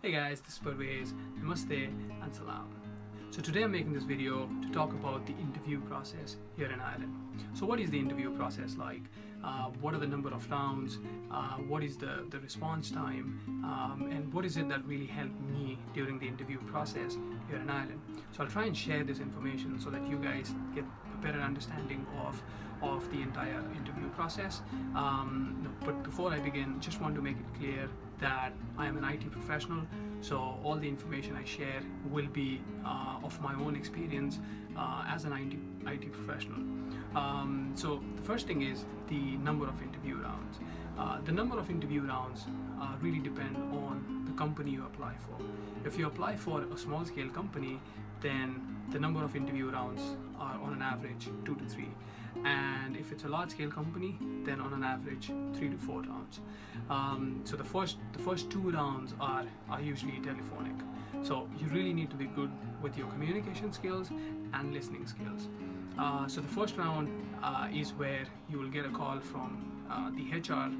Hey guys, this is Parvez. Namaste and Salam. So today I'm making this video to talk about the interview process here in Ireland. So what is the interview process like? What are the number of rounds? What is the response time? And what is it that really helped me during the interview process here in Ireland? So I'll try and share this information so that you guys get a better understanding of the entire interview process. But before I begin, just want to make it clear that I am an IT professional, so all the information I share will be of my own experience as an IT professional. So the first thing is the number of interview rounds. The number of interview rounds really depend on the company you apply for. If you apply for a small scale company, then the number of interview rounds are on an average 2 to 3. And if it's a large scale company, then on an average 3 to 4 rounds. So the first 2 rounds are usually telephonic. So you really need to be good with your communication skills and listening skills. So the first round is where you will get a call from the HR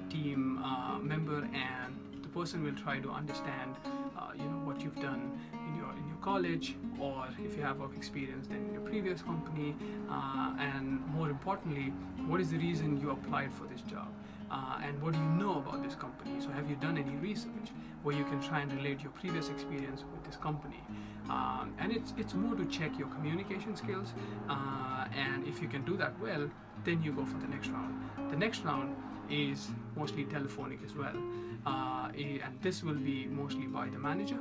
team member, and the person will try to understand what you've done in your college, or if you have work experience then in your previous company, and more importantly, what is the reason you applied for this job, and what do you know about this company? So have you done any research where you can try and relate your previous experience with this company? And it's more to check your communication skills, and if you can do that well, then you go for the next round. The next round is mostly telephonic as well, and this will be mostly by the manager.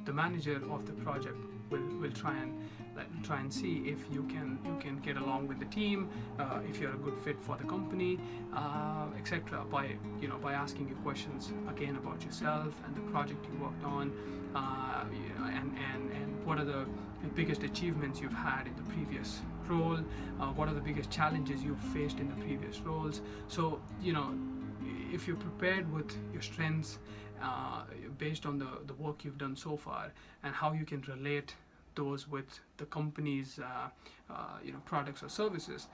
The manager of the project will try and see if you can get along with the team, if you're a good fit for the company, etc. By asking you questions again about yourself and the project you worked on, and what are the biggest achievements you've had in the previous role, what are the biggest challenges you've faced in the previous roles. So if you're prepared with your strengths based on the work you've done so far, and how you can relate those with the company's products or services,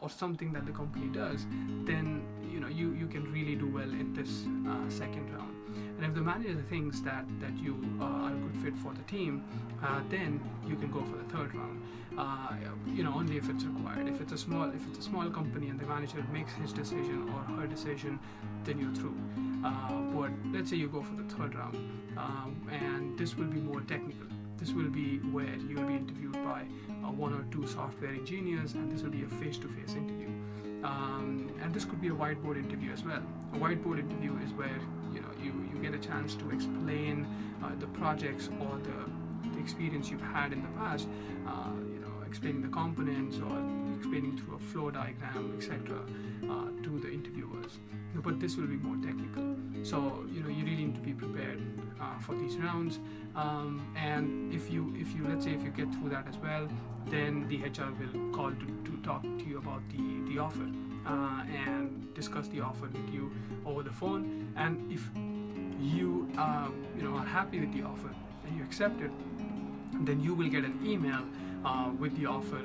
or something that the company does, then you can really do well in this second round. And if the manager thinks that you are a good fit for the team, then you can go for the third round. Only if it's required. If it's a small company and the manager makes his decision or her decision, then you're through. But let's say you go for the third round, and this will be more technical. This will be where you will be interviewed by 1 or 2 software engineers, and this will be a face-to-face interview. And this could be a whiteboard interview as well. A whiteboard interview is where you get a chance to explain the projects or the experience you've had in the past, explaining the components or explaining through a flow diagram, etc., to the interviewers. But this will be more technical. So you really need to be prepared for these rounds. And if you let's say if you get through that as well, then the HR will call to talk to you about the offer, and discuss the offer with you over the phone. And if you are happy with the offer and you accept it, then you will get an email with the offer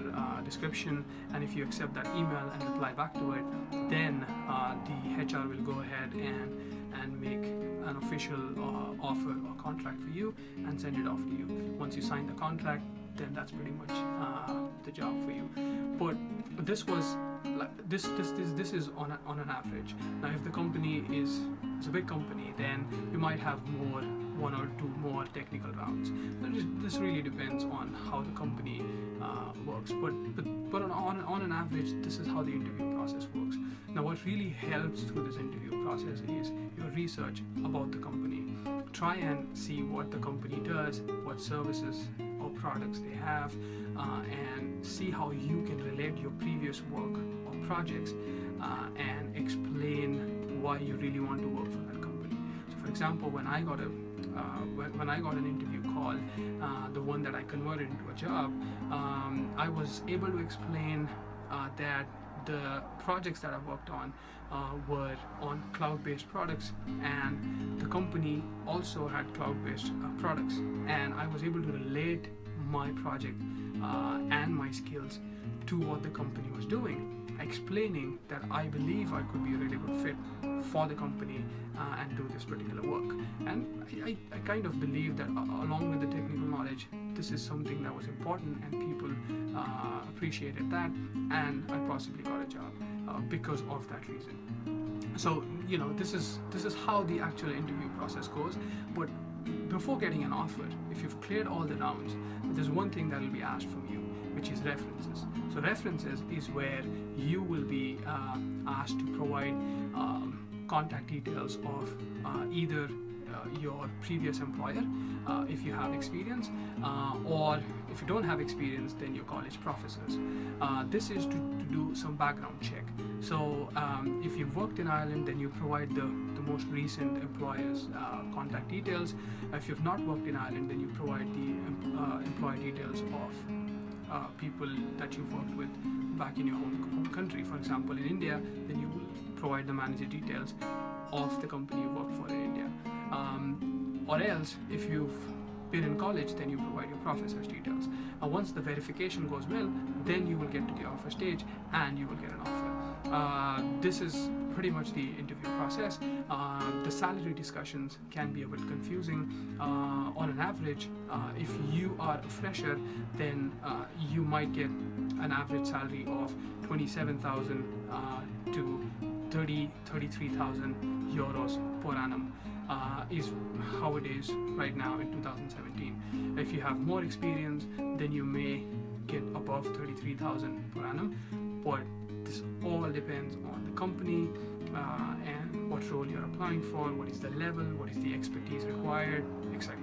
description, and if you accept that email and reply back to it, then the HR will go ahead and make an official offer or contract for you and send it off to you. Once you sign the contract, then that's pretty much the job for you. But this is on an average. Now, if the company is a big company, then you might have 1 or 2 more technical rounds. This really depends on how the company works. But on an average, this is how the interview process works. Now, what really helps through this interview process is your research about the company. Try and see what the company does, what services or products they have, and see how you can relate your previous work or projects, and explain why you really want to work for that company. So, for example, when I got an interview call, the one that I converted into a job, I was able to explain that the projects that I worked on were on cloud-based products, and the company also had cloud-based products, and I was able to relate my project and my skills to what the company was doing. explaining that I believe I could be a really good fit for the company and do this particular work. And I kind of believe that along with the technical knowledge, this is something that was important, and people appreciated that, and I possibly got a job because of that reason. So this is how the actual interview process goes. But before getting an offer, if you've cleared all the rounds, there's one thing that will be asked from you, which is references. So references is where you will be asked to provide contact details of either your previous employer, if you have experience, or if you don't have experience, then your college professors. This is to do some background check. So if you've worked in Ireland, then you provide the most recent employer's contact details. If you've not worked in Ireland, then you provide the employer details of people that you've worked with back in your home country. For example, in India, then you will provide the manager details of the company you worked for in India. Or else, if you've been in college, then you provide your professor's details. Once the verification goes well, then you will get to the offer stage and you will get an offer. This is pretty much the interview process. The salary discussions can be a bit confusing. On an average, if you are a fresher, then you might get an average salary of 27,000 to 33,000 euros per annum. Is how it is right now in 2017. If you have more experience, then you may get above 33,000 per annum, but this all depends on the company and what role you're applying for, what is the level, what is the expertise required, etc.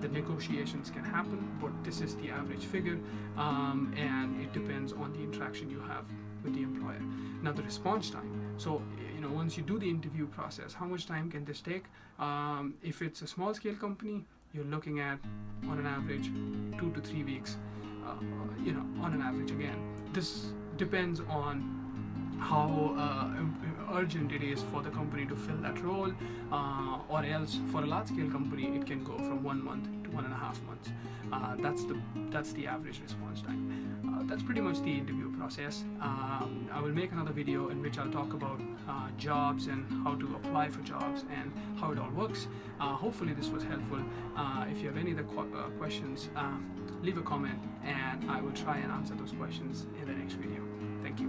The negotiations can happen, but this is the average figure, and it depends on the interaction you have with the employer. Now, the response time. So once you do the interview process, how much time can this take? If it's a small scale company, you're looking at on an average 2 to 3 weeks, on an average. Again, this depends on how urgent it is for the company to fill that role, or else for a large scale company it can go from 1 month to 1.5 months. That's the average response time. That's pretty much the interview process. I will make another video in which I'll talk about jobs and how to apply for jobs and how it all works. Hopefully this was helpful. If you have any other questions, leave a comment and I will try and answer those questions in the next video.